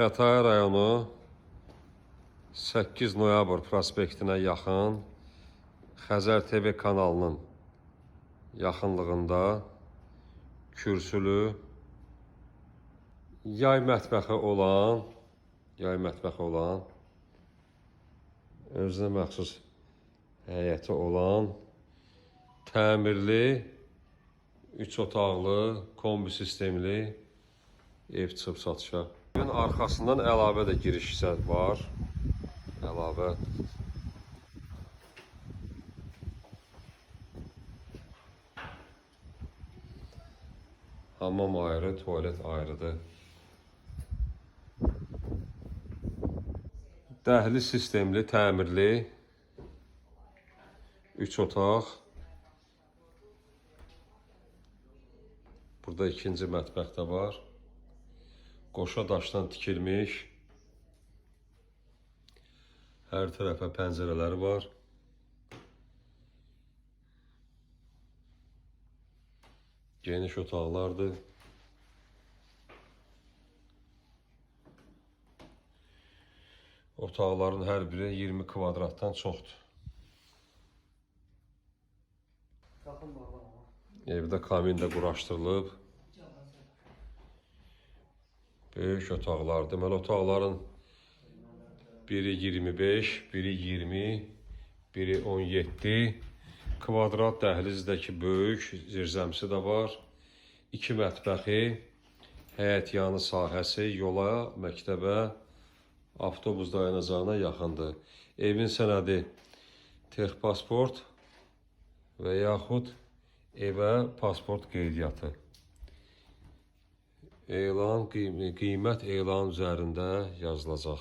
Xətai rayonu 8 noyabr prospektinə yaxın Xəzər TV kanalının yaxınlığında kürsülü yay mətbəxi olan özünə məxsus həyəti olan təmirli 3 otaqlı kombi sistemli ev çıxıb satışa. Evin arxasından əlavə də giriş hissəsi var. Əlavə. Hamam ayrı, tualet ayrıdır. Dəhliz sistemli, təmirli 3 otaq. Burada ikinci mətbəx də var. Qoşa daşdan tikilmiş. Hər tərəfə pəncərələri var. Geniş otaqlardır. Otaqların hər biri 20 kvadratdan çoxdur. Evdə kamin də quraşdırılıb. Böyük otaqlar. Deməli, otaqların biri 25, biri 20, biri 17 kvadrat. Dəhlizdəki böyük zirzəmsi də var. 2 mətbəxi, həyət yanı sahəsi, yola, məktəbə, avtobus dayanacağına yaxındır. Evin sənədi texpasport və yaxud evə pasport qeydiyyatı. Qiymət elan üzərində yazılacaq.